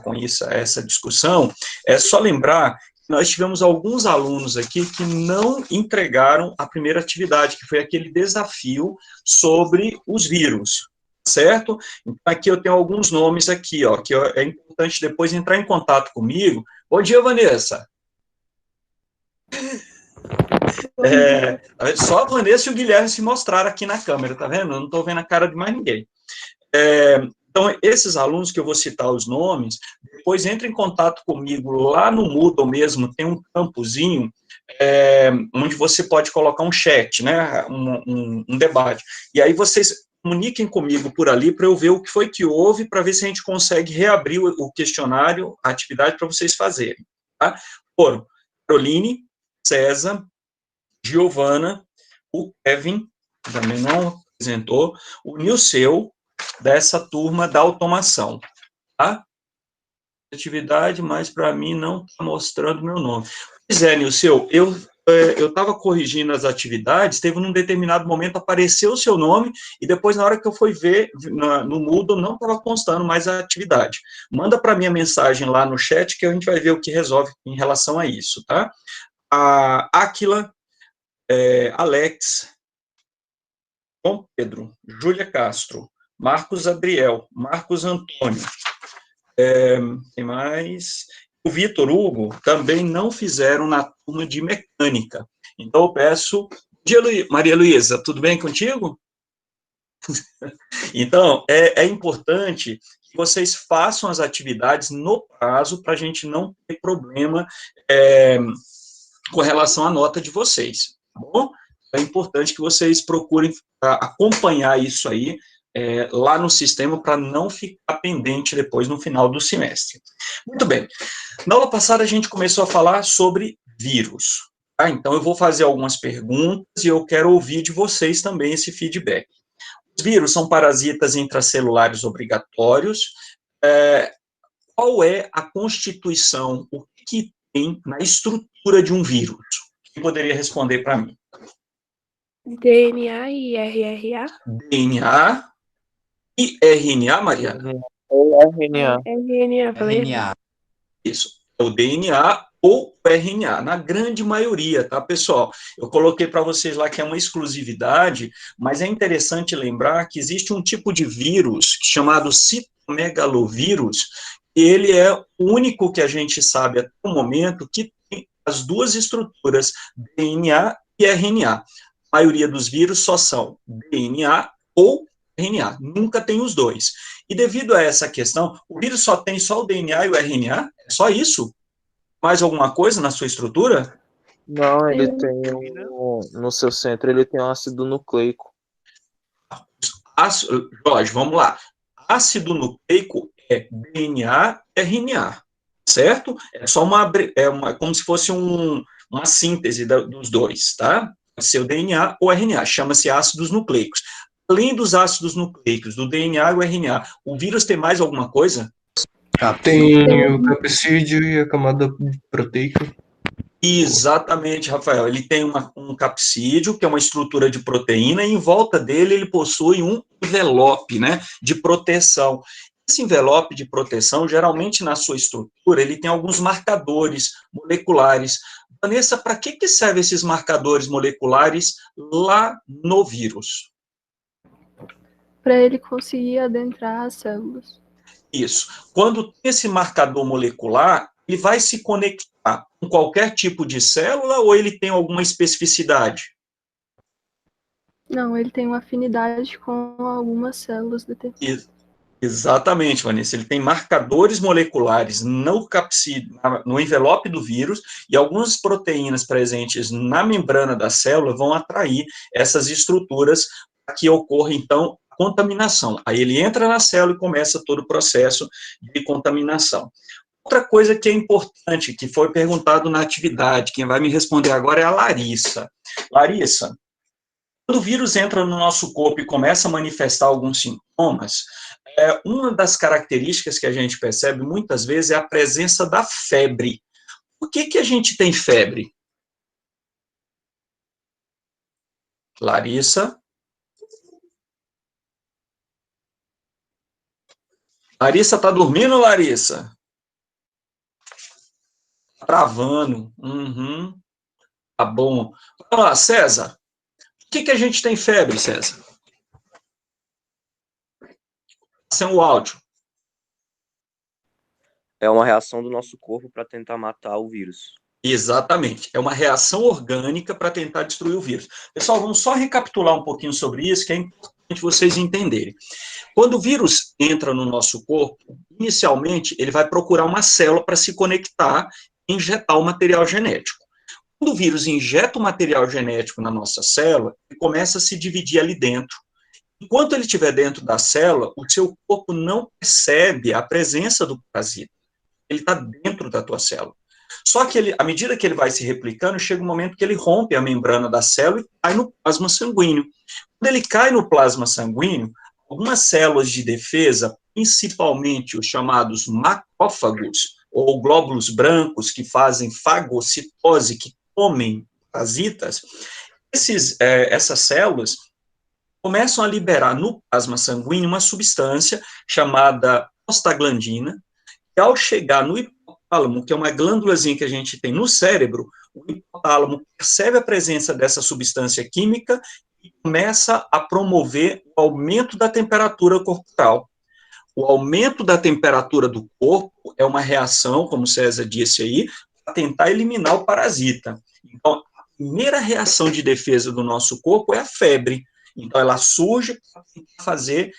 com isso, essa discussão, é só lembrar que nós tivemos alguns alunos aqui que não entregaram a primeira atividade, que foi aquele desafio sobre os vírus, certo? Então, aqui eu tenho alguns nomes aqui, ó, que é importante depois entrar em contato comigo. Bom dia, Vanessa. Só a Vanessa e o Guilherme se mostraram aqui na câmera, tá vendo? Eu não estou vendo a cara de mais ninguém. Então, esses alunos que eu vou citar os nomes, depois entre em contato comigo lá no Moodle mesmo, tem um campozinho onde você pode colocar um chat, né, um debate. E aí vocês comuniquem comigo por ali para eu ver o que foi que houve, para ver se a gente consegue reabrir o questionário, a atividade para vocês fazerem. Tá? Foram Caroline, César, Giovana, o Kevin, também não apresentou, o Nilceu, dessa turma da automação, tá? Atividade, mas para mim não está mostrando meu nome. Pois é, Nilceu, eu estava corrigindo as atividades, teve num determinado momento, apareceu o seu nome, e depois, na hora que eu fui ver no Moodle, não estava constando mais a atividade. Manda para mim a mensagem lá no chat, que a gente vai ver o que resolve em relação a isso, tá? A Áquila, Alex, João Pedro, Júlia Castro, Marcos Adriel, Marcos Antônio, tem mais? O Vitor Hugo também não fizeram na turma de mecânica. Então, eu peço... Maria Luísa, tudo bem contigo? Então, é importante que vocês façam as atividades no prazo para a gente não ter problema com relação à nota de vocês, tá bom? É importante que vocês procurem acompanhar isso aí lá no sistema para não ficar pendente depois no final do semestre. Muito bem. Na aula passada a gente começou a falar sobre vírus. Tá? Então eu vou fazer algumas perguntas e eu quero ouvir de vocês também esse feedback. Os vírus são parasitas intracelulares obrigatórios. Qual é a constituição, o que tem na estrutura de um vírus? Quem poderia responder para mim? DNA e RNA. DNA e RNA, Mariana? RNA. RNA, falei. RNA. Isso, o DNA ou o RNA, na grande maioria, tá, pessoal? Eu coloquei para vocês lá que é uma exclusividade, mas é interessante lembrar que existe um tipo de vírus chamado citomegalovírus, e ele é o único que a gente sabe até o momento que tem as duas estruturas, DNA e RNA. A maioria dos vírus só são DNA ou RNA, nunca tem os dois. E devido a essa questão, o vírus só tem só o DNA e o RNA? É só isso? Mais alguma coisa na sua estrutura? Não, ele tem no seu centro, ele tem um ácido nucleico. Jorge, vamos lá. Ácido nucleico é DNA, RNA, certo? É só como se fosse uma síntese dos dois, tá? Pode ser o DNA ou RNA, chama-se ácidos nucleicos. Além dos ácidos nucleicos, do DNA e o RNA, o vírus tem mais alguma coisa? Tem o capsídeo e a camada proteica. Exatamente, Rafael. Ele tem um capsídeo, que é uma estrutura de proteína, e em volta dele ele possui um envelope, né, de proteção. Esse envelope de proteção, geralmente na sua estrutura, ele tem alguns marcadores moleculares. Vanessa, para que servem esses marcadores moleculares lá no vírus? Para ele conseguir adentrar as células. Isso. Quando tem esse marcador molecular, ele vai se conectar com qualquer tipo de célula ou ele tem alguma especificidade? Não, ele tem uma afinidade com algumas células determinadas. Exatamente, Vanessa. Ele tem marcadores moleculares no capsídeo, no envelope do vírus, e algumas proteínas presentes na membrana da célula vão atrair essas estruturas para que ocorra, então, a contaminação. Aí ele entra na célula e começa todo o processo de contaminação. Outra coisa que é importante, que foi perguntado na atividade, quem vai me responder agora é a Larissa. Larissa, quando o vírus entra no nosso corpo e começa a manifestar alguns sintomas, uma das características que a gente percebe muitas vezes é a presença da febre. Por que a gente tem febre? Larissa? Larissa, está dormindo, Larissa? travando. Uhum. Tá bom. Vamos lá, César. Por que a gente tem febre, César? Sem o áudio. É uma reação do nosso corpo para tentar matar o vírus. Exatamente. É uma reação orgânica para tentar destruir o vírus. Pessoal, vamos só recapitular um pouquinho sobre isso, que é importante vocês entenderem. Quando o vírus entra no nosso corpo, inicialmente, ele vai procurar uma célula para se conectar e injetar o material genético. Quando o vírus injeta o material genético na nossa célula, ele começa a se dividir ali dentro. Enquanto ele estiver dentro da célula, o seu corpo não percebe a presença do parasita. Ele está dentro da tua célula. Só que à medida que ele vai se replicando, chega um momento que ele rompe a membrana da célula e cai no plasma sanguíneo. Quando ele cai no plasma sanguíneo, algumas células de defesa, principalmente os chamados macrófagos, ou glóbulos brancos que fazem fagocitose, que comem parasitas, essas células começam a liberar no plasma sanguíneo uma substância chamada prostaglandina, que ao chegar no hipotálamo, que é uma glândulazinha que a gente tem no cérebro, o hipotálamo percebe a presença dessa substância química e começa a promover o aumento da temperatura corporal. O aumento da temperatura do corpo é uma reação, como o César disse aí, para tentar eliminar o parasita. Então, a primeira reação de defesa do nosso corpo é a febre. Então, ela surge para fazer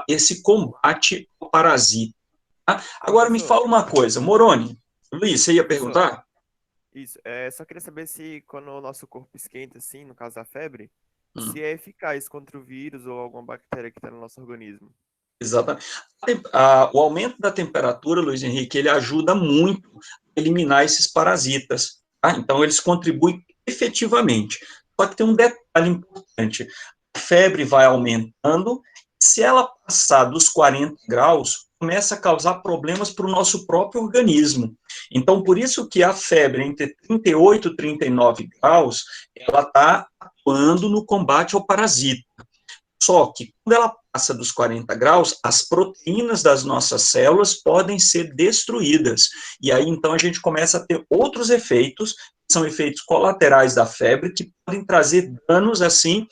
esse combate ao parasita. Tá? Agora, me fala uma coisa, Moroni, Luiz, você ia perguntar? Isso, só queria saber se quando o nosso corpo esquenta, assim, no caso da febre, se é eficaz contra o vírus ou alguma bactéria que está no nosso organismo. Exatamente. O aumento da temperatura, Luiz Henrique, ele ajuda muito a eliminar esses parasitas. Tá? Então, eles contribuem efetivamente. Só que tem um detalhe importante. A febre vai aumentando, se ela passar dos 40 graus, começa a causar problemas para o nosso próprio organismo. Então, por isso que a febre entre 38 e 39 graus, ela está atuando no combate ao parasita. Só que, quando ela passa dos 40 graus, as proteínas das nossas células podem ser destruídas. E aí, então, a gente começa a ter outros efeitos, que são efeitos colaterais da febre, que podem trazer danos, assim,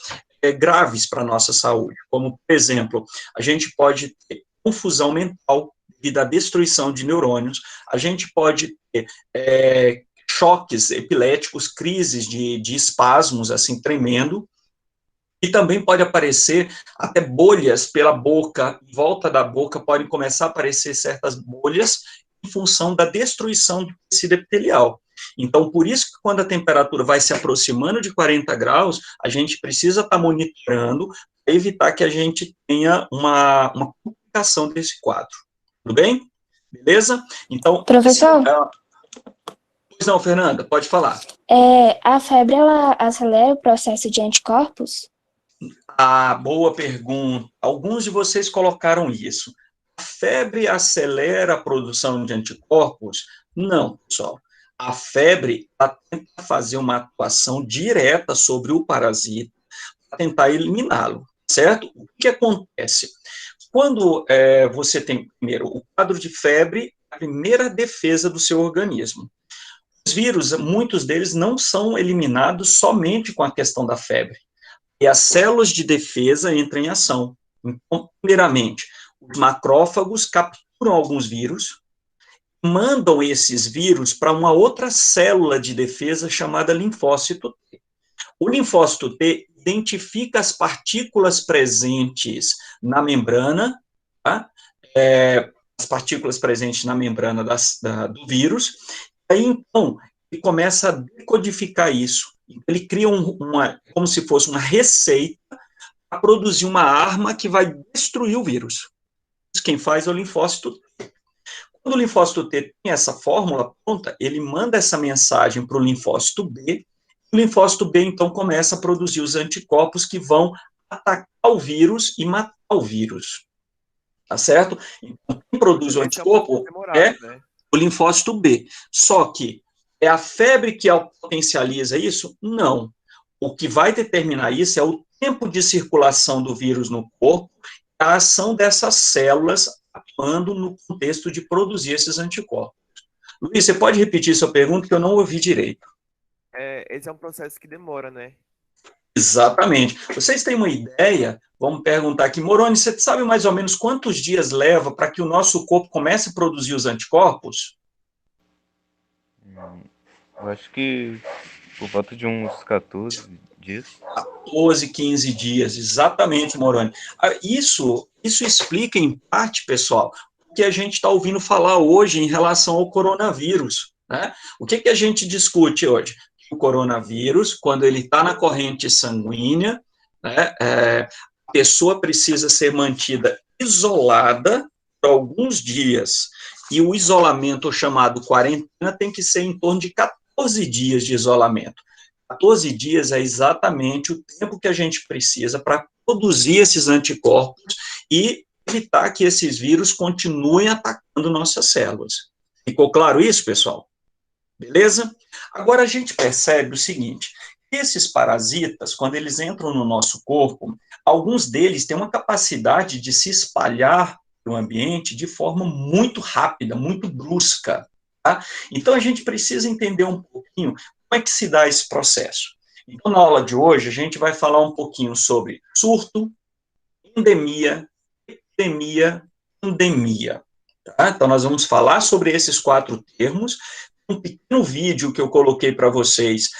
graves para a nossa saúde. Como, por exemplo, a gente pode ter confusão mental devido à destruição de neurônios, a gente pode ter choques epiléticos, crises de espasmos, assim, tremendo, e também pode aparecer até bolhas pela boca, em volta da boca podem começar a aparecer certas bolhas em função da destruição do tecido epitelial. Então, por isso que quando a temperatura vai se aproximando de 40 graus, a gente precisa estar monitorando para evitar que a gente tenha uma complicação desse quadro. Tudo bem? Beleza? Então, professor? Pois não, Fernanda, pode falar. A febre, ela acelera o processo de anticorpos? Boa pergunta. Alguns de vocês colocaram isso. A febre acelera a produção de anticorpos? Não, pessoal. A febre tenta fazer uma atuação direta sobre o parasita para tentar eliminá-lo, certo? O que acontece? Quando você tem, primeiro, o quadro de febre, a primeira defesa do seu organismo. Os vírus, muitos deles não são eliminados somente com a questão da febre. E as células de defesa entram em ação. Então, primeiramente, os macrófagos capturam alguns vírus, mandam esses vírus para uma outra célula de defesa chamada linfócito T. O linfócito T identifica as partículas presentes na membrana, tá? As partículas presentes na membrana do vírus, e aí, então, ele começa a decodificar isso. Ele cria como se fosse uma receita para produzir uma arma que vai destruir o vírus. Isso quem faz é o linfócito T. Quando o linfócito T tem essa fórmula pronta, ele manda essa mensagem para o linfócito B, e o linfócito B, então, começa a produzir os anticorpos que vão atacar o vírus e matar o vírus. Tá certo? Então, quem produz o anticorpo né? O linfócito B. Só que é a febre que potencializa isso? Não. O que vai determinar isso é o tempo de circulação do vírus no corpo, a ação dessas células atuando no contexto de produzir esses anticorpos. Luiz, você pode repetir sua pergunta que eu não ouvi direito. Esse é um processo que demora, né? Exatamente. Vocês têm uma ideia? Vamos perguntar aqui. Moroni, você sabe mais ou menos quantos dias leva para que o nosso corpo comece a produzir os anticorpos? Eu acho que por volta de uns 14 dias. 14, 15 dias, exatamente, Moroni. Isso explica, em parte, pessoal, o que a gente está ouvindo falar hoje em relação ao coronavírus, né? O que a gente discute hoje? O coronavírus, quando ele está na corrente sanguínea, né, a pessoa precisa ser mantida isolada por alguns dias, e o isolamento chamado quarentena tem que ser em torno de 14 dias de isolamento. 14 dias é exatamente o tempo que a gente precisa para produzir esses anticorpos e evitar que esses vírus continuem atacando nossas células. Ficou claro isso, pessoal? Beleza? Agora a gente percebe o seguinte, esses parasitas, quando eles entram no nosso corpo, alguns deles têm uma capacidade de se espalhar no ambiente de forma muito rápida, muito brusca. Tá? Então a gente precisa entender um pouquinho como é que se dá esse processo. Então, na aula de hoje, a gente vai falar um pouquinho sobre surto, endemia, epidemia, pandemia. Tá? Então, nós vamos falar sobre esses 4 termos. Um pequeno vídeo que eu coloquei para vocês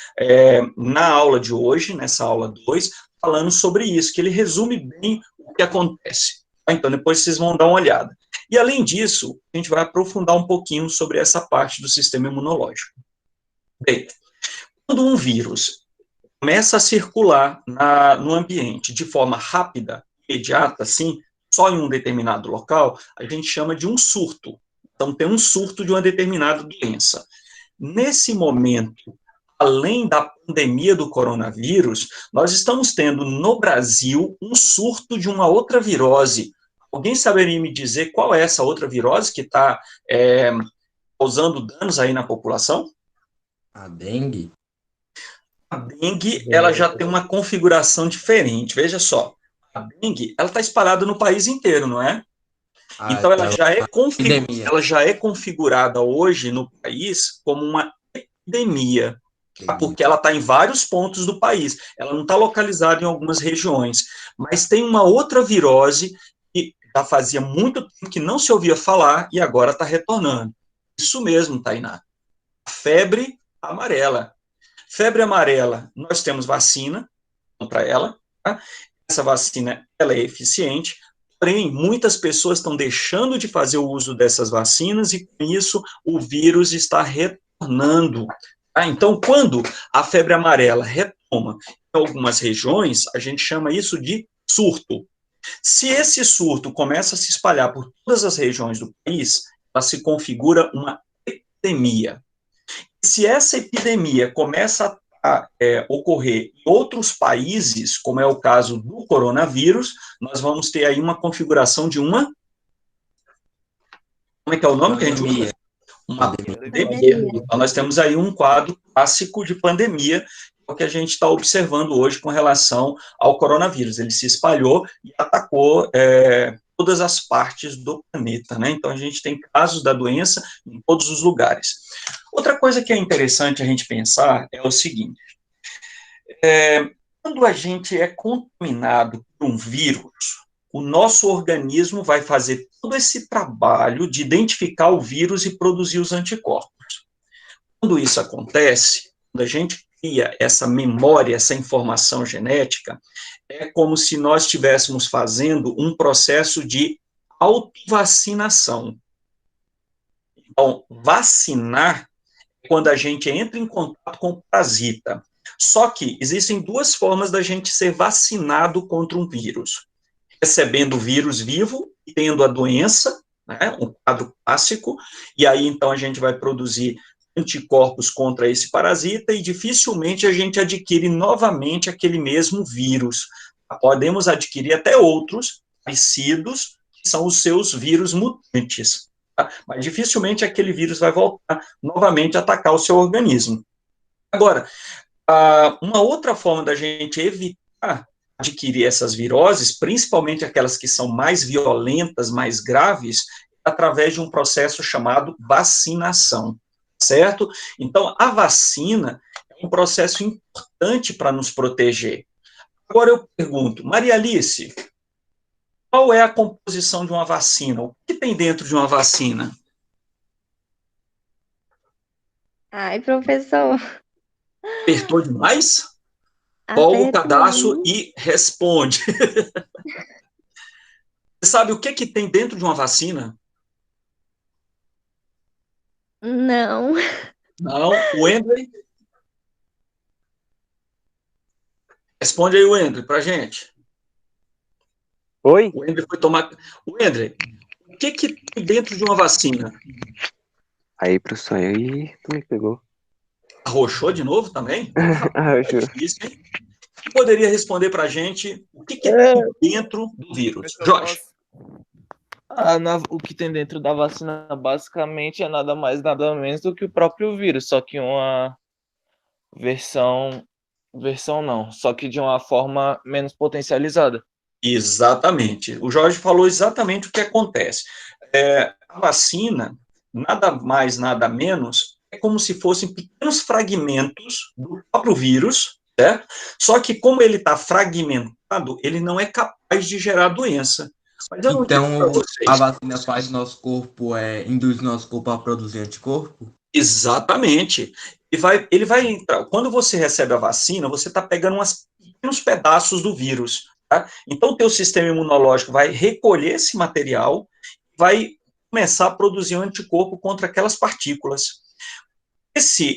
na aula de hoje, nessa aula 2, falando sobre isso, que ele resume bem o que acontece. Tá? Então, depois vocês vão dar uma olhada. E, além disso, a gente vai aprofundar um pouquinho sobre essa parte do sistema imunológico. Bem, quando um vírus começa a circular no ambiente de forma rápida, imediata, assim, só em um determinado local, a gente chama de um surto. Então, tem um surto de uma determinada doença. Nesse momento, além da pandemia do coronavírus, nós estamos tendo no Brasil um surto de uma outra virose. Alguém saberia me dizer qual é essa outra virose que está causando danos aí na população? A dengue? A dengue, ela já tem uma configuração diferente, veja só. A dengue, ela está espalhada no país inteiro, não é? Então, ela já é configurada hoje no país como uma epidemia, tá? Porque ela está em vários pontos do país. Ela não está localizada em algumas regiões. Mas tem uma outra virose que já fazia muito tempo que não se ouvia falar e agora está retornando. Isso mesmo, Tainá. A febre amarela. Febre amarela, nós temos vacina para ela, tá? Essa vacina, ela é eficiente, porém, muitas pessoas estão deixando de fazer o uso dessas vacinas e, com isso, o vírus está retornando. Tá? Então, quando a febre amarela retoma em algumas regiões, a gente chama isso de surto. Se esse surto começa a se espalhar por todas as regiões do país, ela se configura uma epidemia. Se essa epidemia começa a ocorrer em outros países, como é o caso do coronavírus, nós vamos ter aí uma configuração de uma... Como é que é o nome que a gente usa? Uma pandemia. Então, nós temos aí um quadro clássico de pandemia, o que a gente está observando hoje com relação ao coronavírus. Ele se espalhou e atacou todas as partes do planeta, né? Então, a gente tem casos da doença em todos os lugares. Outra coisa que é interessante a gente pensar é o seguinte, quando a gente é contaminado por um vírus, o nosso organismo vai fazer todo esse trabalho de identificar o vírus e produzir os anticorpos. Quando isso acontece, quando a gente cria essa memória, essa informação genética, é como se nós estivéssemos fazendo um processo de autovacinação. Então, vacinar é quando a gente entra em contato com o parasita. Só que existem 2 formas da gente ser vacinado contra um vírus. Recebendo o vírus vivo, tendo a doença, né, um quadro clássico, e aí então a gente vai produzir anticorpos contra esse parasita e dificilmente a gente adquire novamente aquele mesmo vírus. Podemos adquirir até outros parecidos, que são os seus vírus mutantes, tá? Mas dificilmente aquele vírus vai voltar novamente a atacar o seu organismo. Agora, uma outra forma da gente evitar adquirir essas viroses, principalmente aquelas que são mais violentas, mais graves, é através de um processo chamado vacinação. certo? Então, a vacina é um processo importante para nos proteger. Agora eu pergunto, Maria Alice, qual é a composição de uma vacina? O que tem dentro de uma vacina? Ai, professor, Apertou demais? Folga o apertou, cadastro viu? e responde. Você sabe o que tem dentro de uma vacina? Não. Não, o Wendley? Responde aí, Wendley, pra gente. Oi? O Wendley foi tomar... Wendley, o que tem dentro de uma vacina? Aí, professor, aí tu me pegou. Arrochou de novo também? Arrochou. É difícil, hein? Quem poderia responder pra gente o que tem dentro do vírus? Jorge. O que tem dentro da vacina basicamente é nada mais, nada menos do que o próprio vírus, só que uma versão não, só que de uma forma menos potencializada. Exatamente. O Jorge falou exatamente o que acontece. A vacina, nada mais, nada menos, é como se fossem pequenos fragmentos do próprio vírus, certo? Só que como ele está fragmentado, ele não é capaz de gerar doença. Mas eu não digo pra Então, vocês. a vacina faz nosso corpo, induz nosso corpo a produzir anticorpo? Exatamente. Ele vai entrar. Quando você recebe a vacina, você está pegando pequenos pedaços do vírus. Tá? Então, o teu sistema imunológico vai recolher esse material, vai começar a produzir um anticorpo contra aquelas partículas.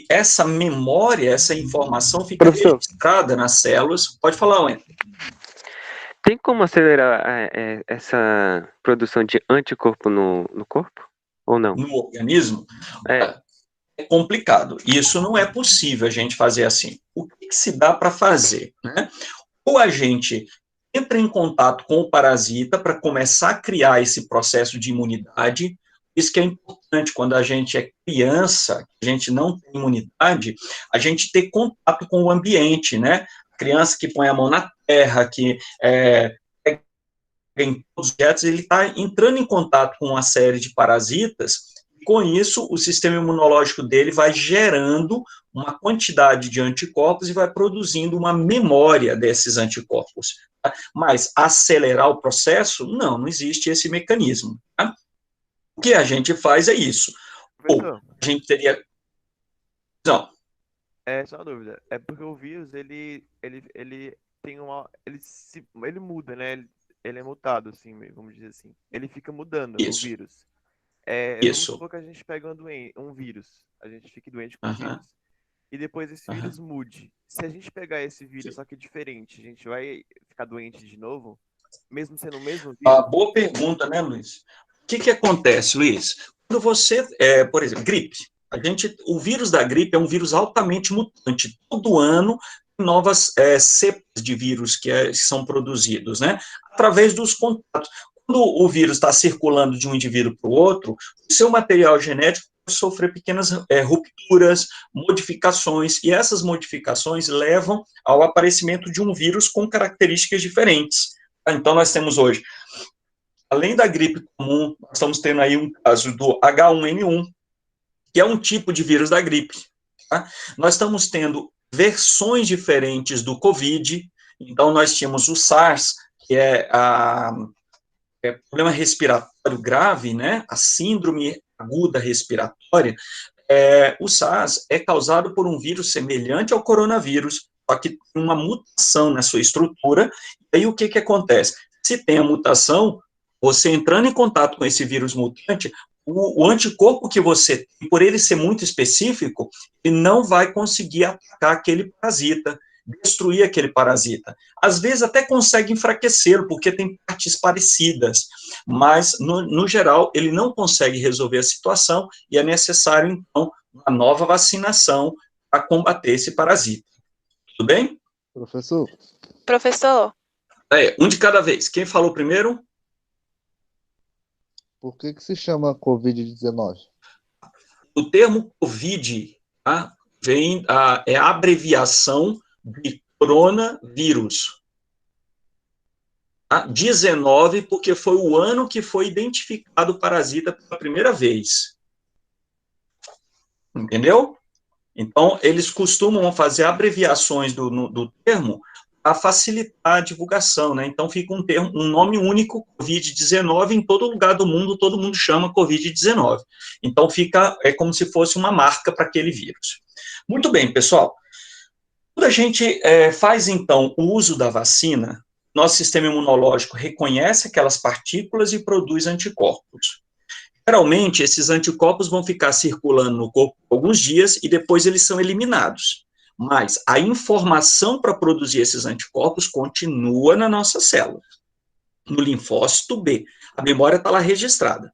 Essa memória, essa informação fica registrada nas células. Pode falar, Wendel. Tem como acelerar essa produção de anticorpo no corpo? Ou não? No organismo? É complicado. Isso não é possível a gente fazer assim. O que se dá para fazer? Né? Ou a gente entra em contato com o parasita para começar a criar esse processo de imunidade. Isso que é importante quando a gente é criança, a gente não tem imunidade, a gente ter contato com o ambiente, né? A criança que põe a mão na terra, que em todos os objetos, ele está entrando em contato com uma série de parasitas, e com isso o sistema imunológico dele vai gerando uma quantidade de anticorpos e vai produzindo uma memória desses anticorpos. Tá? Mas acelerar o processo, não existe esse mecanismo. Tá? O que a gente faz é isso. Ou a gente teria... Não. Só uma dúvida. É porque o vírus, ele tem uma... Ele muda, né? Ele é mutado, assim, vamos dizer assim. Ele fica mudando, Isso. o vírus. Vamos supor que a gente pega um vírus. A gente fique doente com o vírus. E depois esse vírus mude. Se a gente pegar esse vírus, só que diferente, a gente vai ficar doente de novo? Mesmo sendo o mesmo vírus? Boa pergunta, né, Luiz? O que acontece, Luiz? Quando você, por exemplo, gripe, o vírus da gripe é um vírus altamente mutante. Todo ano, novas cepas de vírus que são produzidos, né? Através dos contatos. Quando o vírus está circulando de um indivíduo para o outro, o seu material genético pode sofrer pequenas rupturas, modificações, e essas modificações levam ao aparecimento de um vírus com características diferentes. Então, nós temos hoje, além da gripe comum, nós estamos tendo aí um caso do H1N1, que é um tipo de vírus da gripe. Tá? Nós estamos tendo versões diferentes do COVID. Então, nós tínhamos o SARS, que é problema respiratório grave, né? A síndrome aguda respiratória. O SARS é causado por um vírus semelhante ao coronavírus, só que tem uma mutação na sua estrutura. E aí, o que acontece? Se tem a mutação, você entrando em contato com esse vírus mutante, o anticorpo que você tem, por ele ser muito específico, ele não vai conseguir atacar aquele parasita, destruir aquele parasita. Às vezes até consegue enfraquecê-lo, porque tem partes parecidas, mas, no geral, ele não consegue resolver a situação e é necessário, então, uma nova vacinação para combater esse parasita. Tudo bem? Professor. Um de cada vez. Quem falou primeiro? Por que se chama Covid-19? O termo Covid, tá, é a abreviação de coronavírus. Tá? 19, porque foi o ano que foi identificado o parasita pela primeira vez. Entendeu? Então, eles costumam fazer abreviações do termo para facilitar a divulgação, né? Então, fica um nome único, Covid-19, em todo lugar do mundo, todo mundo chama Covid-19. Então, é como se fosse uma marca para aquele vírus. Muito bem, pessoal. Quando a gente faz, então, o uso da vacina, nosso sistema imunológico reconhece aquelas partículas e produz anticorpos. Geralmente, esses anticorpos vão ficar circulando no corpo por alguns dias e depois eles são eliminados. Mas a informação para produzir esses anticorpos continua na nossa célula, no linfócito B. A memória está lá registrada.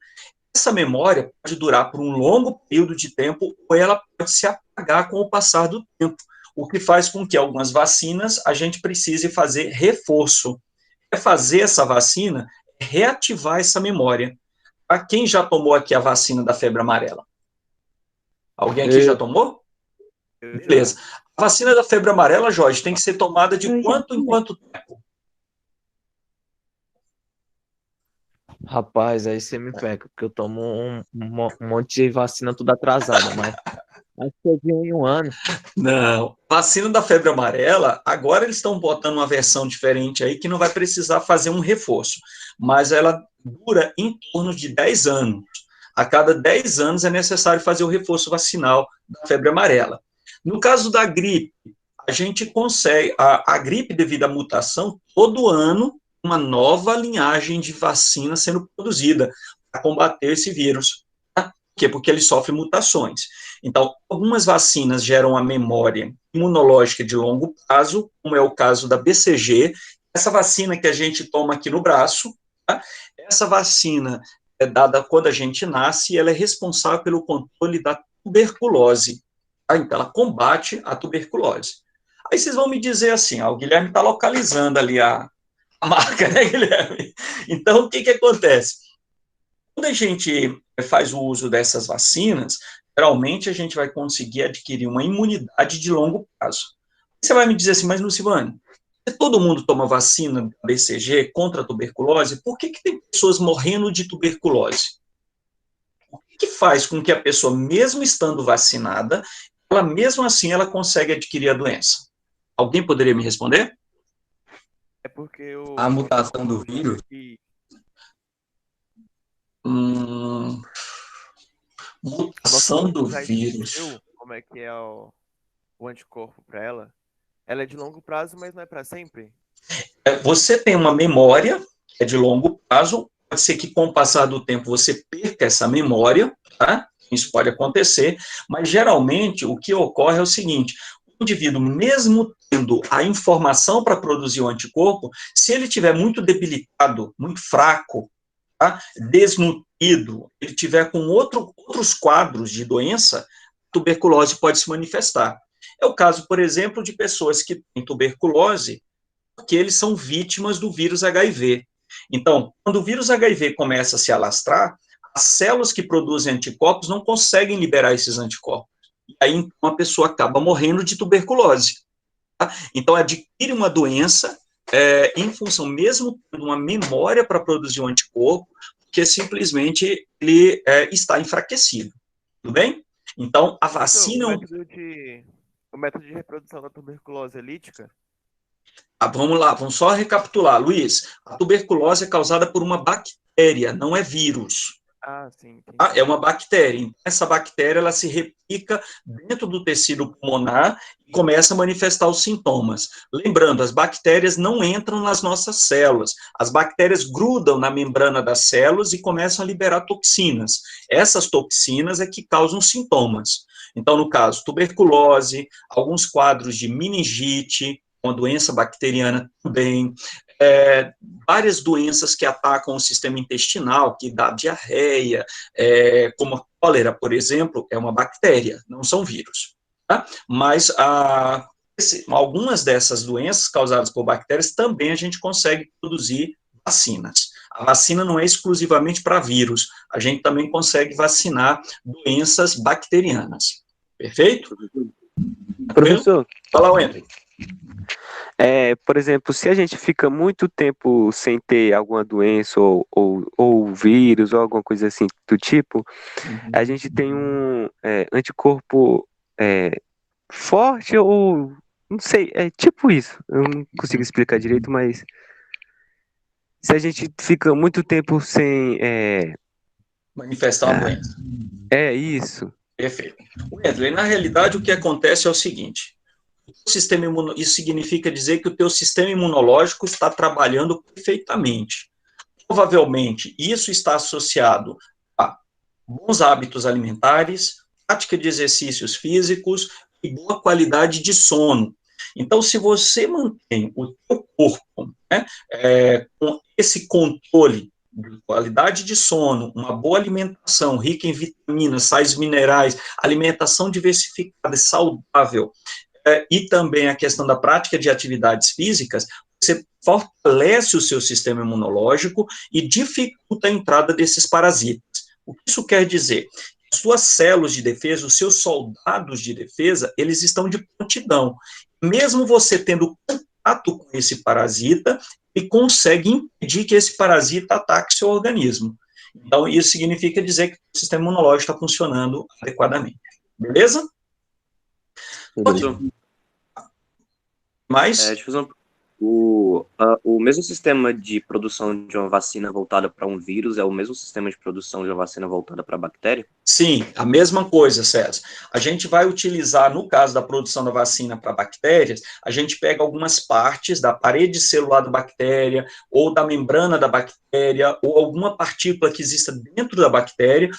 Essa memória pode durar por um longo período de tempo ou ela pode se apagar com o passar do tempo, o que faz com que algumas vacinas a gente precise fazer reforço. Fazer essa vacina é reativar essa memória. Para quem já tomou aqui a vacina da febre amarela? Alguém aqui já tomou? Beleza. A vacina da febre amarela, Jorge, tem que ser tomada de quanto em quanto tempo? Rapaz, aí você me pega, porque eu tomo um monte de vacina tudo atrasada, mas acho que eu vi em um ano. Não. Vacina da febre amarela, agora eles estão botando uma versão diferente aí que não vai precisar fazer um reforço, mas ela dura em torno de 10 anos. A cada 10 anos é necessário fazer o reforço vacinal da febre amarela. No caso da gripe, a gente consegue, a gripe devido à mutação, todo ano, uma nova linhagem de vacina sendo produzida para combater esse vírus. Tá? Por quê? Porque ele sofre mutações. Então, algumas vacinas geram a memória imunológica de longo prazo, como é o caso da BCG, essa vacina que a gente toma aqui no braço, tá? Essa vacina é dada quando a gente nasce e ela é responsável pelo controle da tuberculose. Tá? Então, ela combate a tuberculose. Aí vocês vão me dizer assim, o Guilherme está localizando ali a marca, né, Guilherme? Então, o que acontece? Quando a gente faz o uso dessas vacinas, geralmente a gente vai conseguir adquirir uma imunidade de longo prazo. Você vai me dizer assim, mas Lucivane, se todo mundo toma vacina BCG contra a tuberculose, por que tem pessoas morrendo de tuberculose? O que faz com que a pessoa, mesmo estando vacinada, ela mesmo assim ela consegue adquirir a doença? Alguém poderia me responder? É porque a mutação do vírus? Mutação do vírus. Como é que é o anticorpo para ela? Ela é de longo prazo, mas não é para sempre? Você tem uma memória que é de longo prazo, pode ser que com o passar do tempo você perca essa memória, tá? Isso pode acontecer, mas geralmente o que ocorre é o seguinte: o indivíduo, mesmo tendo a informação para produzir o anticorpo, se ele estiver muito debilitado, muito fraco, tá? Desnutrido, ele tiver com outros quadros de doença, a tuberculose pode se manifestar. É o caso, por exemplo, de pessoas que têm tuberculose porque eles são vítimas do vírus HIV. Então, quando o vírus HIV começa a se alastrar, as células que produzem anticorpos não conseguem liberar esses anticorpos. E aí, então, a pessoa acaba morrendo de tuberculose. Tá? Então, adquire uma doença em função, mesmo tendo uma memória para produzir um anticorpo, porque simplesmente ele está enfraquecido. Tudo bem? Então, a vacina... O método de reprodução da tuberculose é lítica? Vamos lá, vamos só recapitular, Luiz. A tuberculose é causada por uma bactéria, não é vírus. Sim. É uma bactéria. Essa bactéria, ela se replica dentro do tecido pulmonar e começa a manifestar os sintomas. Lembrando, as bactérias não entram nas nossas células. As bactérias grudam na membrana das células e começam a liberar toxinas. Essas toxinas é que causam sintomas. Então, no caso, tuberculose, alguns quadros de meningite, uma doença bacteriana também, várias doenças que atacam o sistema intestinal, que dá diarreia, como a cólera, por exemplo, é uma bactéria, não são vírus. Tá? Mas algumas dessas doenças causadas por bactérias também a gente consegue produzir vacinas. A vacina não é exclusivamente para vírus, a gente também consegue vacinar doenças bacterianas. Perfeito? Professor, fala, Wendy. Por exemplo, se a gente fica muito tempo sem ter alguma doença ou vírus ou alguma coisa assim do tipo, a gente tem um anticorpo forte ou não sei, é tipo isso. Eu não consigo explicar direito, mas se a gente fica muito tempo sem manifestar uma doença. É isso. Perfeito. Wesley, na realidade, o que acontece é o seguinte: isso significa dizer que o teu sistema imunológico está trabalhando perfeitamente. Provavelmente, isso está associado a bons hábitos alimentares, prática de exercícios físicos e boa qualidade de sono. Então, se você mantém o teu corpo, né, com esse controle de qualidade de sono, uma boa alimentação rica em vitaminas, sais minerais, alimentação diversificada e saudável, e também a questão da prática de atividades físicas, você fortalece o seu sistema imunológico e dificulta a entrada desses parasitas. O que isso quer dizer? As suas células de defesa, os seus soldados de defesa, eles estão de prontidão. Mesmo você tendo contato com esse parasita, ele consegue impedir que esse parasita ataque seu organismo. Então, isso significa dizer que o sistema imunológico está funcionando adequadamente. Beleza? Mais? Deixa eu fazer o mesmo sistema de produção de uma vacina voltada para um vírus é o mesmo sistema de produção de uma vacina voltada para bactéria? Sim, a mesma coisa, César. A gente vai utilizar, no caso da produção da vacina para bactérias, a gente pega algumas partes da parede celular da bactéria, ou da membrana da bactéria, ou alguma partícula que exista dentro da bactéria,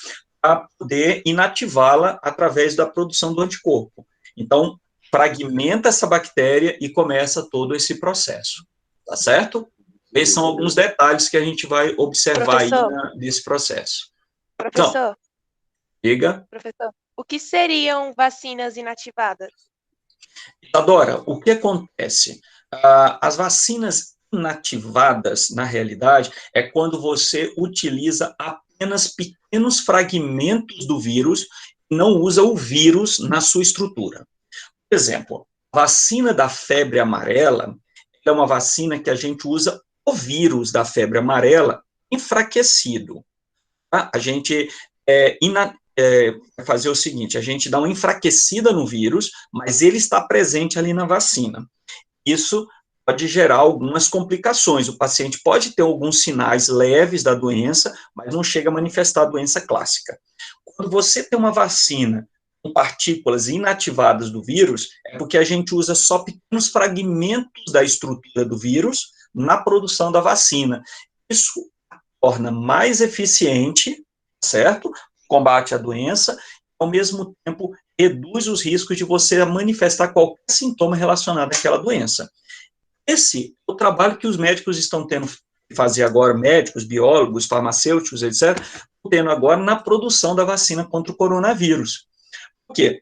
para poder inativá-la através da produção do anticorpo. Então, fragmenta essa bactéria e começa todo esse processo, tá certo? Esses são alguns detalhes que a gente vai observar aí nesse processo. Professor, então, diga. Professor, o que seriam vacinas inativadas? Isadora, o que acontece? As vacinas inativadas, na realidade, é quando você utiliza apenas pequenos fragmentos do vírus e não usa o vírus na sua estrutura. Por exemplo, a vacina da febre amarela é uma vacina que a gente usa o vírus da febre amarela enfraquecido. Tá? A gente vai fazer o seguinte, a gente dá uma enfraquecida no vírus, mas ele está presente ali na vacina. Isso pode gerar algumas complicações. O paciente pode ter alguns sinais leves da doença, mas não chega a manifestar a doença clássica. Quando você tem uma vacina com partículas inativadas do vírus, é porque a gente usa só pequenos fragmentos da estrutura do vírus na produção da vacina. Isso torna mais eficiente, certo? Combate à doença, ao mesmo tempo reduz os riscos de você manifestar qualquer sintoma relacionado àquela doença. Esse é o trabalho que os médicos estão tendo que fazer agora, médicos, biólogos, farmacêuticos, etc., tendo agora na produção da vacina contra o coronavírus. Por quê?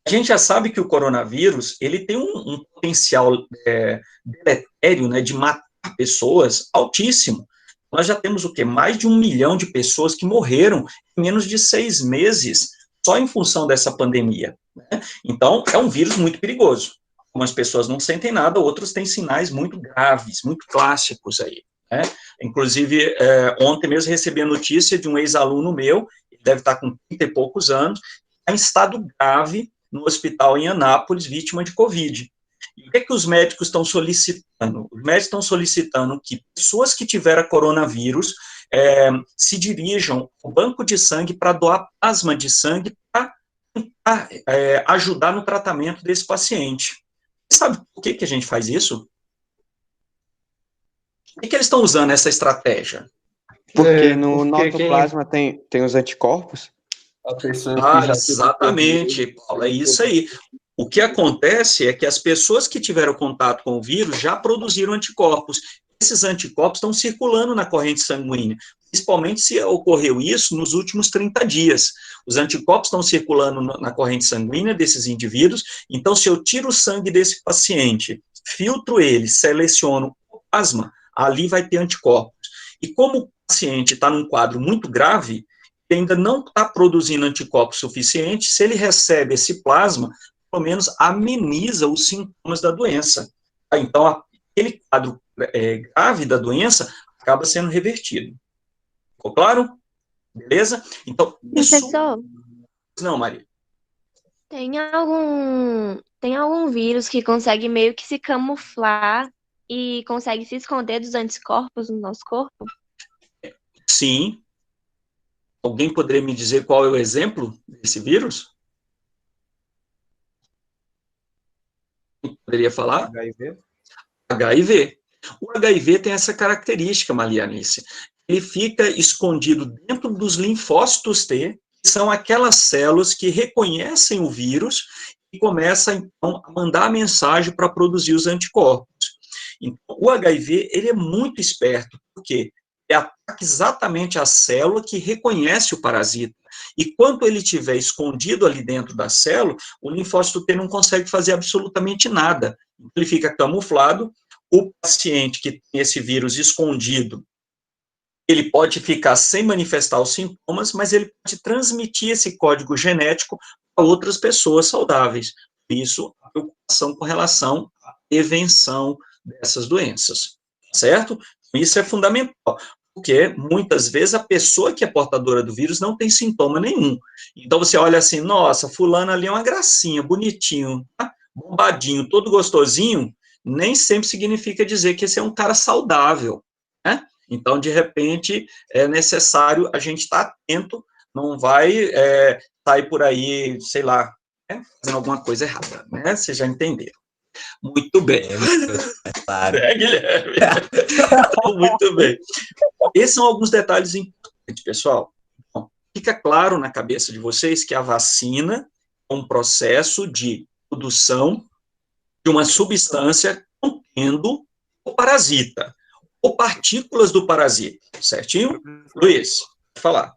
A gente já sabe que o coronavírus, ele tem um potencial deletério, né, de matar pessoas altíssimo. Nós já temos o quê? Mais de 1 milhão de pessoas que morreram em menos de 6 meses, só em função dessa pandemia. Né? Então, é um vírus muito perigoso. Algumas pessoas não sentem nada, outros têm sinais muito graves, muito clássicos aí. Né? Inclusive, ontem mesmo recebi a notícia de um ex-aluno meu, ele deve estar com 30 e poucos anos, está em estado grave no hospital em Anápolis, vítima de Covid. E o que é que os médicos estão solicitando? Os médicos estão solicitando que pessoas que tiveram coronavírus se dirijam ao banco de sangue para doar plasma de sangue para ajudar no tratamento desse paciente. Você sabe por que a gente faz isso? Por que eles estão usando essa estratégia? Porque no nosso plasma tem os anticorpos. Exatamente, Paulo, é isso aí. O que acontece é que as pessoas que tiveram contato com o vírus já produziram anticorpos. Esses anticorpos estão circulando na corrente sanguínea, principalmente se ocorreu isso nos últimos 30 dias. Os anticorpos estão circulando na corrente sanguínea desses indivíduos, então se eu tiro o sangue desse paciente, filtro ele, seleciono o plasma, ali vai ter anticorpos. E como o paciente está num quadro muito grave, ainda não está produzindo anticorpos suficientes, se ele recebe esse plasma, pelo menos ameniza os sintomas da doença. Tá? Então, aquele quadro grave da doença acaba sendo revertido. Ficou claro? Beleza? Então, isso... Professor, Não, Maria. tem algum vírus que consegue meio que se camuflar e consegue se esconder dos anticorpos no nosso corpo? Sim. Alguém poderia me dizer qual é o exemplo desse vírus? Poderia falar? HIV. HIV. O HIV tem essa característica, Marianice. Ele fica escondido dentro dos linfócitos T, que são aquelas células que reconhecem o vírus e começam, então, a mandar a mensagem para produzir os anticorpos. Então, o HIV, ele é muito esperto, porque ele ataca exatamente a célula que reconhece o parasita. E quando ele estiver escondido ali dentro da célula, o linfócito T não consegue fazer absolutamente nada. Ele fica camuflado. O paciente que tem esse vírus escondido, ele pode ficar sem manifestar os sintomas, mas ele pode transmitir esse código genético a outras pessoas saudáveis. Por isso, a preocupação com relação à prevenção dessas doenças, certo? Isso é fundamental, porque muitas vezes a pessoa que é portadora do vírus não tem sintoma nenhum. Então você olha assim, nossa, fulano ali é uma gracinha, bonitinho, tá? Bombadinho, todo gostosinho, nem sempre significa dizer que esse é um cara saudável, né? Então, de repente, é necessário a gente estar atento, não vai sair por aí, sei lá, né, fazendo alguma coisa errada, né? Vocês já entenderam. Muito bem. Claro. Guilherme. Muito bem. Esses são alguns detalhes importantes, pessoal. Bom, fica claro na cabeça de vocês que a vacina é um processo de produção de uma substância contendo o parasita, ou partículas do parasita, certinho? Luiz, pode falar.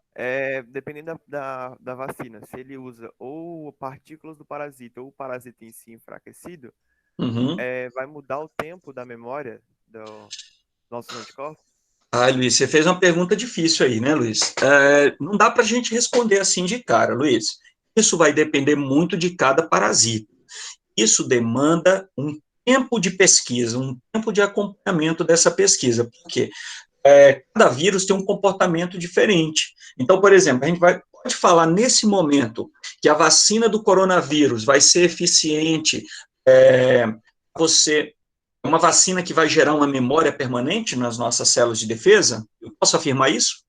Dependendo da vacina, se ele usa ou partículas do parasita ou o parasita em si enfraquecido, vai mudar o tempo da memória dos nossos anticorpos? Luiz, você fez uma pergunta difícil aí, né, Luiz? Não dá para a gente responder assim de cara, Luiz. Isso vai depender muito de cada parasita. Isso demanda um tempo de pesquisa, um tempo de acompanhamento dessa pesquisa, porque cada vírus tem um comportamento diferente. Então, por exemplo, a gente pode falar nesse momento que a vacina do coronavírus vai ser eficiente, uma vacina que vai gerar uma memória permanente nas nossas células de defesa? Eu posso afirmar isso?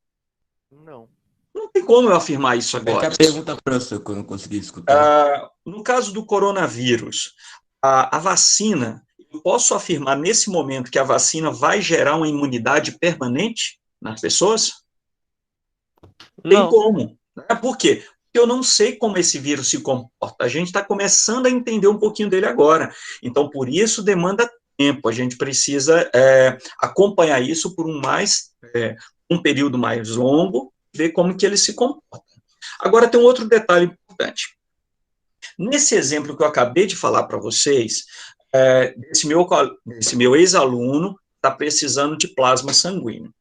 Não. Não tem como eu afirmar isso agora. É que a pergunta, professor, que eu não consegui escutar. No caso do coronavírus, a vacina, eu posso afirmar nesse momento que a vacina vai gerar uma imunidade permanente nas pessoas? Não tem como. Né? Por quê? Porque eu não sei como esse vírus se comporta. A gente está começando a entender um pouquinho dele agora. Então, por isso, demanda tempo. A gente precisa acompanhar isso por um período mais longo, ver como que ele se comporta. Agora, tem um outro detalhe importante. Nesse exemplo que eu acabei de falar para vocês, esse meu ex-aluno está precisando de plasma sanguíneo.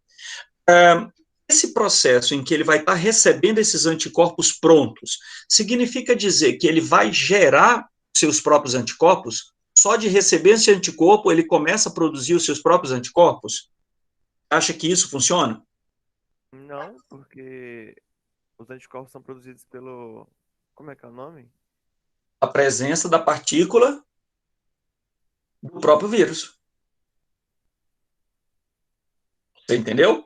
Esse processo em que ele vai estar recebendo esses anticorpos prontos, significa dizer que ele vai gerar seus próprios anticorpos? Só de receber esse anticorpo, ele começa a produzir os seus próprios anticorpos? Acha que isso funciona? Não, porque os anticorpos são produzidos pelo... Como é que é o nome? A presença da partícula do próprio vírus. Você entendeu?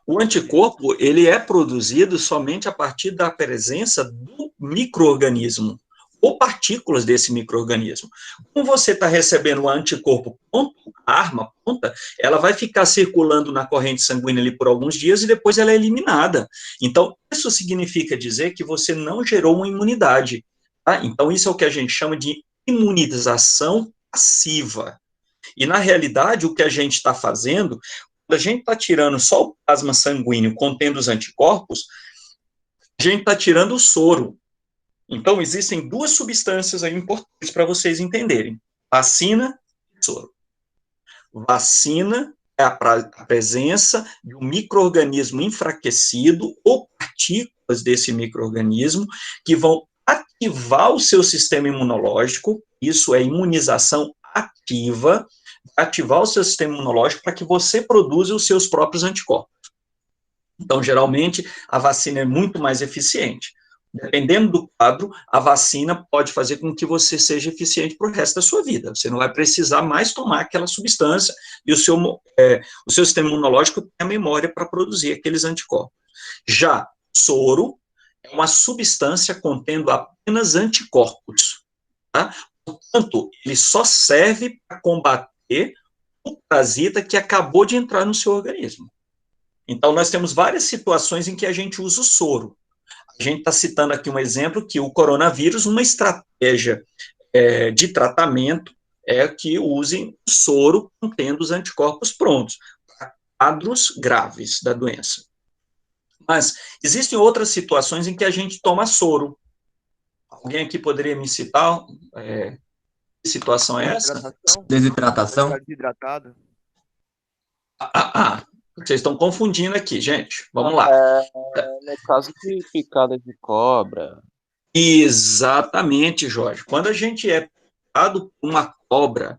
O anticorpo, ele é produzido somente a partir da presença do micro-organismo, ou partículas desse micro-organismo. Como você está recebendo um anticorpo pronto, a arma pronta, ela vai ficar circulando na corrente sanguínea ali por alguns dias e depois ela é eliminada. Então, isso significa dizer que você não gerou uma imunidade. Tá? Então, isso é o que a gente chama de imunização passiva. E, na realidade, o que a gente está fazendo, quando a gente está tirando só o plasma sanguíneo contendo os anticorpos, a gente está tirando o soro. Então, existem duas substâncias aí importantes para vocês entenderem. Vacina e soro. Vacina é a presença de um micro-organismo enfraquecido ou partículas desse micro-organismo que vão ativar ativar o seu sistema imunológico, isso é imunização ativa, ativar o seu sistema imunológico para que você produza os seus próprios anticorpos. Então, geralmente, a vacina é muito mais eficiente. Dependendo do quadro, a vacina pode fazer com que você seja eficiente para o resto da sua vida. Você não vai precisar mais tomar aquela substância e o seu sistema imunológico tem a memória para produzir aqueles anticorpos. Já o soro é uma substância contendo apenas anticorpos, tá? Portanto, ele só serve para combater o parasita que acabou de entrar no seu organismo. Então, nós temos várias situações em que a gente usa o soro. A gente está citando aqui um exemplo que o coronavírus, uma estratégia de tratamento é que usem o soro contendo os anticorpos prontos, para quadros graves da doença. Mas existem outras situações em que a gente toma soro. Alguém aqui poderia me citar? Que situação é essa? Desidratação? Desidratado. Vocês estão confundindo aqui, gente. Vamos lá. No caso de picada de cobra. Exatamente, Jorge. Quando a gente é picado por uma cobra,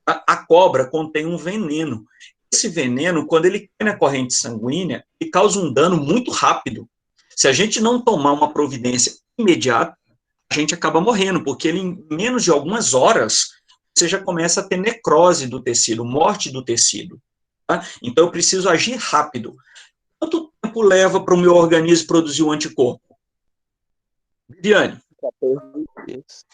a cobra contém um veneno. Esse veneno, quando ele cai na corrente sanguínea, ele causa um dano muito rápido. Se a gente não tomar uma providência imediata, a gente acaba morrendo, porque ele, em menos de algumas horas, você já começa a ter necrose do tecido, morte do tecido. Tá? Então, eu preciso agir rápido. Quanto tempo leva para o meu organismo produzir um anticorpo? Viviane? 14 dias.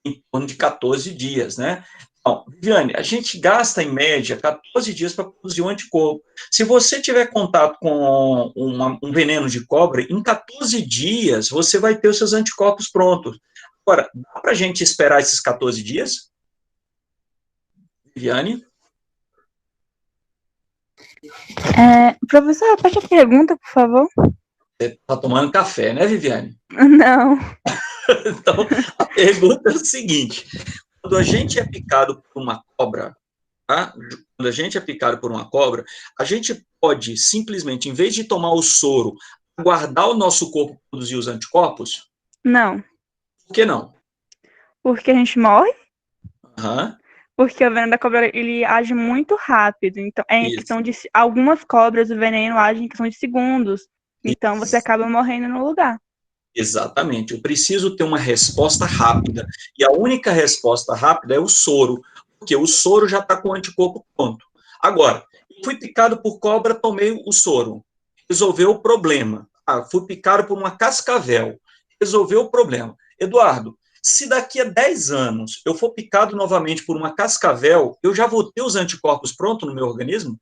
Em torno de 14 dias, né? Então, Viviane, a gente gasta, em média, 14 dias para produzir um anticorpo. Se você tiver contato com um veneno de cobra, em 14 dias, você vai ter os seus anticorpos prontos. Agora, dá para a gente esperar esses 14 dias? Viviane? Professor, repete a pergunta, por favor. Você está tomando café, né, Viviane? Não. Então, a pergunta é o seguinte: quando a gente é picado por uma cobra, tá? Quando a gente é picado por uma cobra, a gente pode simplesmente, em vez de tomar o soro, aguardar o nosso corpo produzir os anticorpos? Não. Por que não? Porque a gente morre. Aham. Porque o veneno da cobra, ele age muito rápido. Então, em Isso. questão de algumas cobras, o veneno age em questão de segundos. Então, você acaba morrendo no lugar. Exatamente. Eu preciso ter uma resposta rápida. E a única resposta rápida é o soro, porque o soro já está com o anticorpo pronto. Agora, eu fui picado por cobra, tomei o soro. Resolveu o problema. Fui picado por uma cascavel. Resolveu o problema. Eduardo, se daqui a 10 anos eu for picado novamente por uma cascavel, eu já vou ter os anticorpos prontos no meu organismo?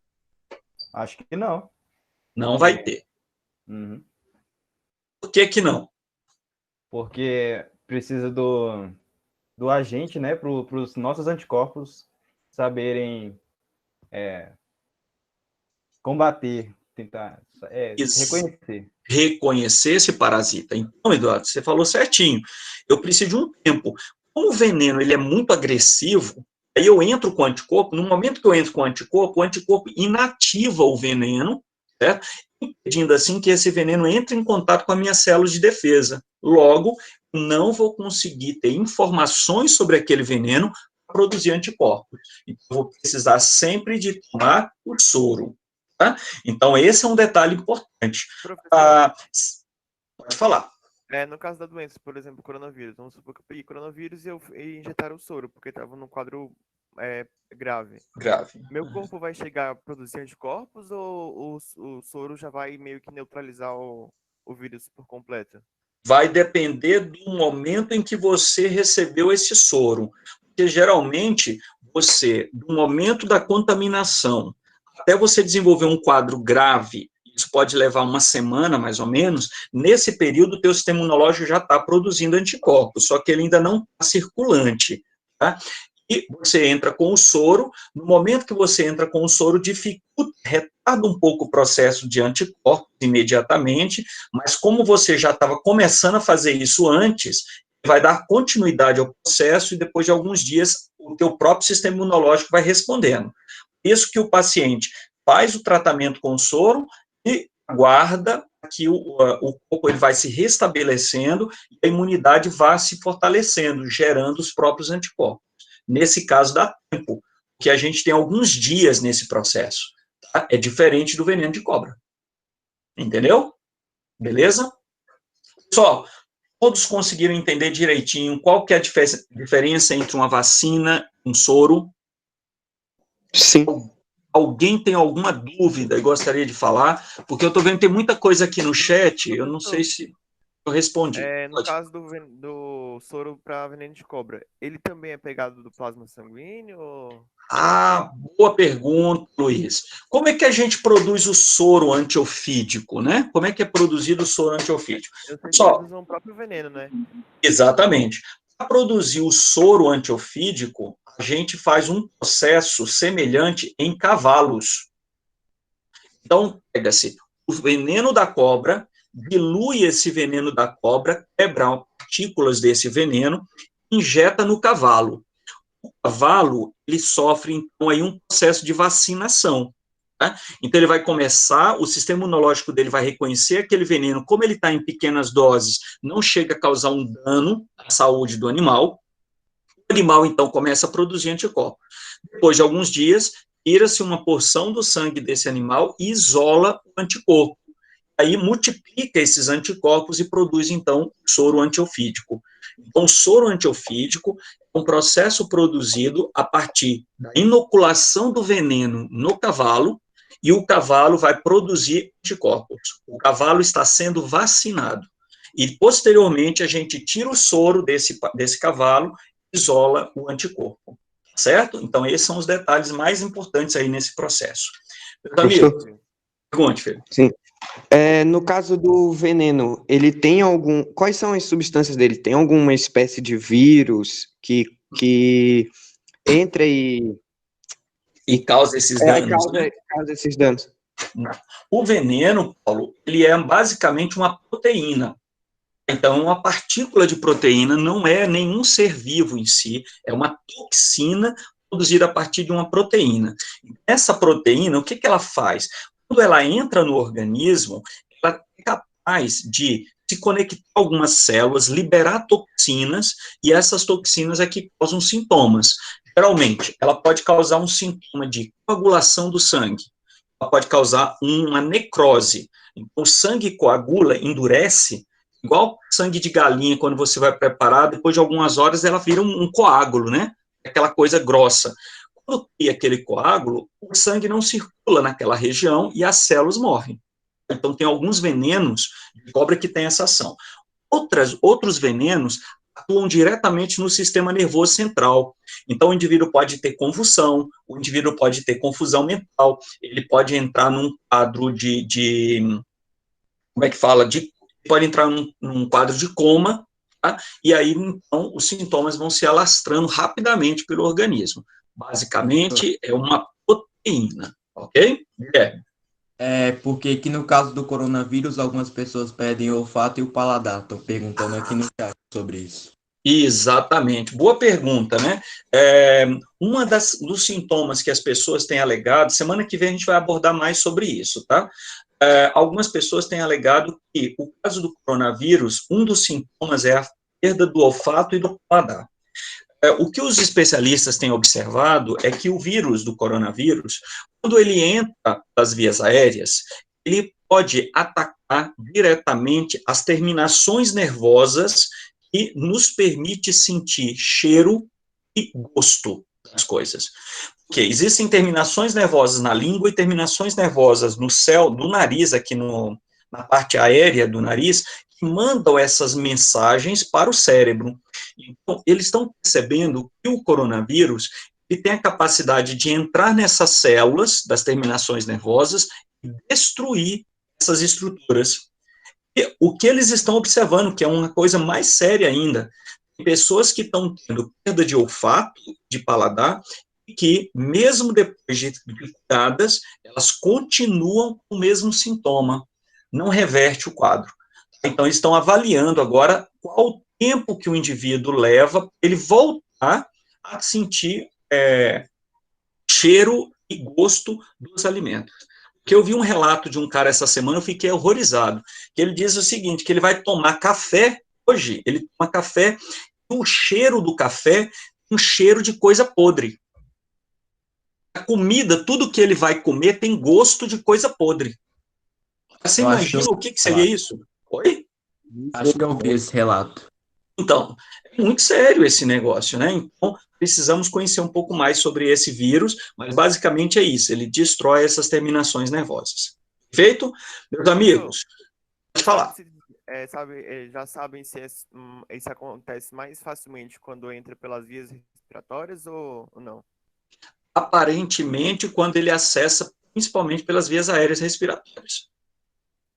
Acho que não. Não vai ter. Uhum. Por que que não? Porque precisa do agente, né, para os nossos anticorpos saberem combater, tentar reconhecer. Reconhecer esse parasita. Então, Eduardo, você falou certinho. Eu preciso de um tempo. Como o veneno ele é muito agressivo, aí eu entro com o anticorpo. No momento que eu entro com o anticorpo inativa o veneno, certo? Impedindo assim que esse veneno entre em contato com as minhas células de defesa. Logo, não vou conseguir ter informações sobre aquele veneno para produzir anticorpos. Então, eu vou precisar sempre de tomar o soro. Tá? Então, esse é um detalhe importante. Pode falar. No caso da doença, por exemplo, coronavírus, vamos supor que eu peguei coronavírus e injetaram o soro, porque estava num quadro grave. Meu corpo vai chegar a produzir anticorpos ou o soro já vai meio que neutralizar o vírus por completo? Vai depender do momento em que você recebeu esse soro. Porque, geralmente, do momento da contaminação até você desenvolver um quadro grave, isso pode levar uma semana, mais ou menos, nesse período o teu sistema imunológico já está produzindo anticorpos, só que ele ainda não está circulante, tá? E você entra com o soro, no momento que você entra com o soro, retarda um pouco o processo de anticorpos imediatamente, mas como você já estava começando a fazer isso antes, vai dar continuidade ao processo e depois de alguns dias o teu próprio sistema imunológico vai respondendo. Isso que o paciente faz o tratamento com o soro e aguarda que o corpo ele vai se restabelecendo e a imunidade vai se fortalecendo, gerando os próprios anticorpos. Nesse caso, dá tempo, porque a gente tem alguns dias nesse processo. Tá? É diferente do veneno de cobra. Entendeu? Beleza? Pessoal, todos conseguiram entender direitinho qual que é a diferença entre uma vacina e um soro? Sim. Alguém tem alguma dúvida e gostaria de falar? Porque eu estou vendo que tem muita coisa aqui no chat, eu não sei se eu respondi. No caso do soro para veneno de cobra, ele também é pegado do plasma sanguíneo? Ou... Ah, boa pergunta, Luiz. Como é que a gente produz o soro antiofídico, né? Como é que é produzido o soro antiofídico? Eu sei que eles usam o próprio veneno, né? Exatamente. Para produzir o soro antiofídico, a gente faz um processo semelhante em cavalos. Então, pega-se o veneno da cobra, dilui esse veneno da cobra, quebra partículas desse veneno, injeta no cavalo. O cavalo, ele sofre, então, aí um processo de vacinação. Tá? Então, ele vai começar, o sistema imunológico dele vai reconhecer aquele veneno, como ele está em pequenas doses, não chega a causar um dano à saúde do animal. O animal, então, começa a produzir anticorpos. Depois de alguns dias, tira-se uma porção do sangue desse animal e isola o anticorpo. Aí multiplica esses anticorpos e produz, então, soro antiofídico. Então, o soro antiofídico é um processo produzido a partir da inoculação do veneno no cavalo, e o cavalo vai produzir anticorpos. O cavalo está sendo vacinado. E, posteriormente, a gente tira o soro desse cavalo e isola o anticorpo. Certo? Então, esses são os detalhes mais importantes aí nesse processo. Meus amigos, pergunte, filho. Sim. No caso do veneno, ele tem algum... Quais são as substâncias dele? Tem alguma espécie de vírus que entra e causa esses danos, né? Causa esses danos. O veneno, Paulo, ele é basicamente uma proteína. Então, uma partícula de proteína não é nenhum ser vivo em si, é uma toxina produzida a partir de uma proteína. Essa proteína, o que ela faz? Quando ela entra no organismo, ela é capaz de se conectar a algumas células, liberar toxinas, e essas toxinas é que causam sintomas. Geralmente, ela pode causar um sintoma de coagulação do sangue, ela pode causar uma necrose. Então, o sangue coagula, endurece, igual sangue de galinha, quando você vai preparar, depois de algumas horas ela vira um coágulo, né? Aquela coisa grossa. Quando cria aquele coágulo, o sangue não circula naquela região e as células morrem. Então, tem alguns venenos de cobra que tem essa ação. Outros venenos atuam diretamente no sistema nervoso central. Então, o indivíduo pode ter convulsão, o indivíduo pode ter confusão mental, ele pode entrar num quadro como é que fala? Pode entrar num quadro de coma, tá? E aí, então, os sintomas vão se alastrando rapidamente pelo organismo. Basicamente, é uma proteína, ok? Guilherme. Porque aqui no caso do coronavírus, algumas pessoas perdem o olfato e o paladar. Estou perguntando aqui no chat sobre isso. Exatamente, boa pergunta, né? Dos sintomas que as pessoas têm alegado, semana que vem a gente vai abordar mais sobre isso, tá? Algumas pessoas têm alegado que o caso do coronavírus, um dos sintomas é a perda do olfato e do paladar. O que os especialistas têm observado é que o vírus do coronavírus, quando ele entra nas vias aéreas, ele pode atacar diretamente as terminações nervosas que nos permite sentir cheiro e gosto das coisas. Porque existem terminações nervosas na língua e terminações nervosas no céu do nariz, aqui na parte aérea do nariz, que mandam essas mensagens para o cérebro. Então, eles estão percebendo que o coronavírus ele tem a capacidade de entrar nessas células das terminações nervosas e destruir essas estruturas. E o que eles estão observando, que é uma coisa mais séria ainda, pessoas que estão tendo perda de olfato, de paladar, e que, mesmo depois de curadas, elas continuam com o mesmo sintoma, não reverte o quadro. Então, eles estão avaliando agora qual o tempo que o indivíduo leva para ele voltar a sentir cheiro e gosto dos alimentos. Porque eu vi um relato de um cara essa semana, eu fiquei horrorizado, que ele diz o seguinte, que ele vai tomar café, hoje, ele toma café, e o cheiro do café, um cheiro de coisa podre. A comida, tudo que ele vai comer tem gosto de coisa podre. Você imagina o que seria isso? Oi? Acho que eu vi esse relato. Então, é muito sério esse negócio, né? Então, precisamos conhecer um pouco mais sobre esse vírus, mas basicamente é isso, ele destrói essas terminações nervosas. Perfeito? Meus amigos, pode falar. Já sabem se isso acontece mais facilmente quando entra pelas vias respiratórias ou não? Aparentemente, quando ele acessa principalmente pelas vias aéreas respiratórias.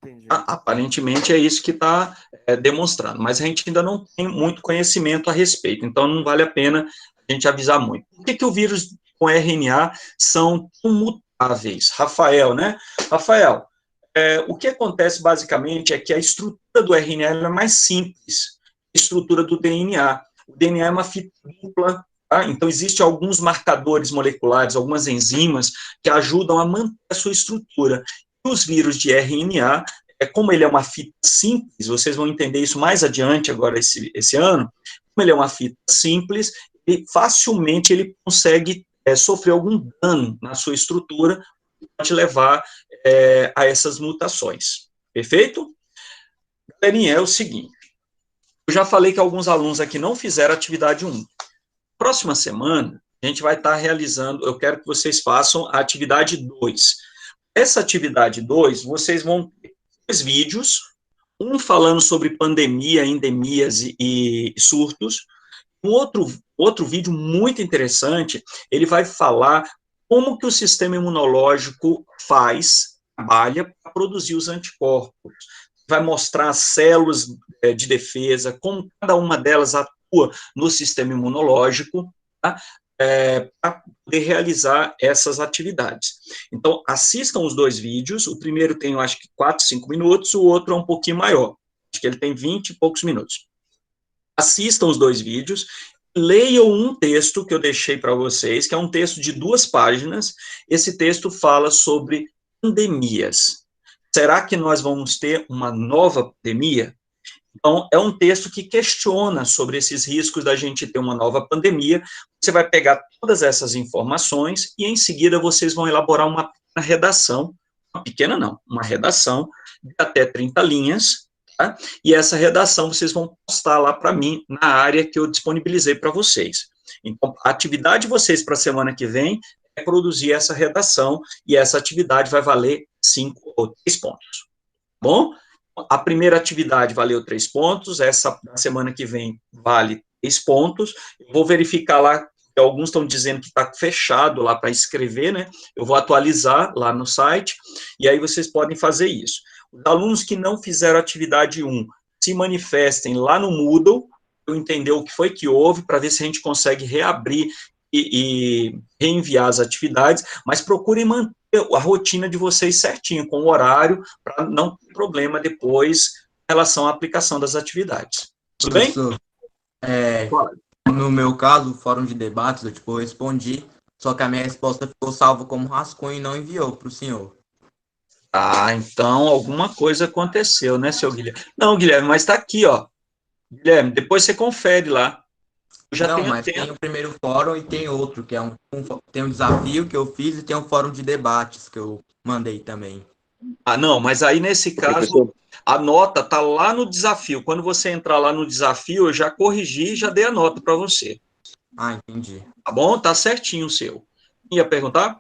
Entendi. Aparentemente é isso que está demonstrando, mas a gente ainda não tem muito conhecimento a respeito, então não vale a pena a gente avisar muito. Por que o vírus com RNA são tão mutáveis? Rafael, né? Rafael, o que acontece basicamente é que a estrutura do RNA é mais simples que a estrutura do DNA. O DNA é uma fita dupla, tá? Então existem alguns marcadores moleculares, algumas enzimas que ajudam a manter a sua estrutura. Os vírus de RNA, como ele é uma fita simples, vocês vão entender isso mais adiante agora esse ano, como ele é uma fita simples, facilmente ele consegue sofrer algum dano na sua estrutura, que pode levar a essas mutações. Perfeito? Galerinha, é o seguinte, eu já falei que alguns alunos aqui não fizeram atividade 1. Próxima semana, a gente vai estar realizando, eu quero que vocês façam a atividade 2. Essa atividade 2, vocês vão ter 2 vídeos, um falando sobre pandemia, endemias e surtos, um outro vídeo muito interessante, ele vai falar como que o sistema imunológico trabalha para produzir os anticorpos, vai mostrar as células de defesa, como cada uma delas atua no sistema imunológico, tá? Para poder realizar essas atividades. Então, assistam os 2 vídeos, o primeiro tem, eu acho que 4, 5 minutos, o outro é um pouquinho maior, acho que ele tem 20 e poucos minutos. Assistam os 2 vídeos, leiam um texto que eu deixei para vocês, que é um texto de 2 páginas, esse texto fala sobre pandemias. Será que nós vamos ter uma nova pandemia? Então, é um texto que questiona sobre esses riscos da gente ter uma nova pandemia. Você vai pegar todas essas informações e, em seguida, vocês vão elaborar uma redação, uma redação de até 30 linhas, tá? E essa redação vocês vão postar lá para mim, na área que eu disponibilizei para vocês. Então, a atividade de vocês para a semana que vem é produzir essa redação, e essa atividade vai valer 5 ou 3 pontos. Bom? A primeira atividade valeu 3 pontos, essa da semana que vem vale 3 pontos, eu vou verificar lá, que alguns estão dizendo que está fechado lá para escrever, né, eu vou atualizar lá no site, e aí vocês podem fazer isso. Os alunos que não fizeram atividade 1, se manifestem lá no Moodle, eu entender o que foi que houve, para ver se a gente consegue reabrir e reenviar as atividades, mas procurem manter a rotina de vocês certinho, com o horário, para não ter problema depois em relação à aplicação das atividades. Tudo bem? No meu caso, o fórum de debates, eu respondi, só que a minha resposta ficou salva como rascunho e não enviou para o senhor. Ah, então alguma coisa aconteceu, né, seu Guilherme? Não, Guilherme, mas está aqui, ó. Guilherme, depois você confere lá. Tem o primeiro fórum e tem outro, que é tem um desafio que eu fiz e tem um fórum de debates que eu mandei também. Ah, não, mas aí nesse caso, a nota tá lá no desafio. Quando você entrar lá no desafio, eu já corrigi e já dei a nota para você. Ah, entendi. Tá bom? Tá certinho o seu. Ia perguntar?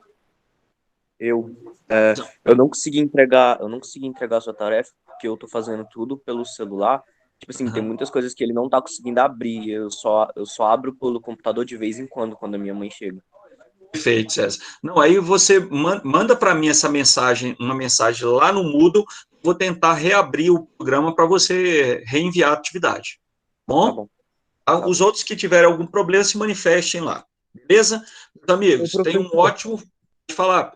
Eu não consegui entregar a sua tarefa, porque eu tô fazendo tudo pelo celular. Tipo assim, tem muitas coisas que ele não tá conseguindo abrir. Eu só abro pelo computador de vez em quando a minha mãe chega. Perfeito, César. Não, aí você manda para mim essa mensagem, uma mensagem lá no Moodle, vou tentar reabrir o programa para você reenviar a atividade. Bom? Tá bom. Os outros que tiverem algum problema, se manifestem lá. Beleza? Meus amigos, tenham um ótimo... Pode falar.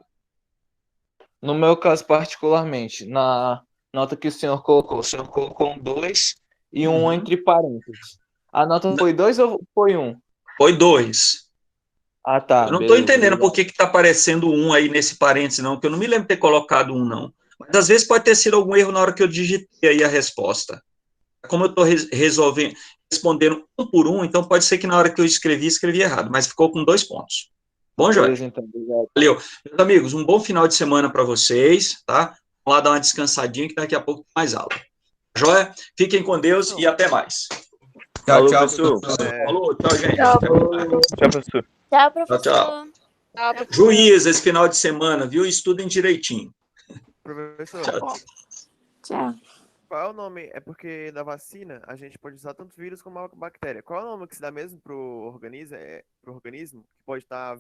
No meu caso, particularmente, na nota que o senhor colocou um 2 e um entre parênteses. A nota foi 2 ou foi 1? Foi 2. Ah, tá. Eu não estou beleza, entendendo por obrigado. que está aparecendo um aí nesse parênteses, não, porque eu não me lembro de ter colocado um, não. Mas às vezes pode ter sido algum erro na hora que eu digitei aí a resposta. Como eu estou respondendo um por um, então pode ser que na hora que eu escrevi errado, mas ficou com 2 pontos. Bom, Jorge? Beleza, então, obrigado. Valeu. Meus amigos, um bom final de semana para vocês, tá? Vamos lá dar uma descansadinha, que daqui a pouco tem mais aula. Joia? Fiquem com Deus e até mais. Tchau, Falou, tchau, professor. professor. Falou, tchau, gente. Tchau, Até mais. Tchau, professor. Tchau, Tchau, professor. tchau. Tchau, professor. Juiz esse final de semana, viu? Estudem direitinho. Professor, Tchau. Tchau. qual é o nome? É porque na vacina a gente pode usar tanto vírus como a bactéria. Qual é o nome que se dá mesmo pro organismo? Que pode estar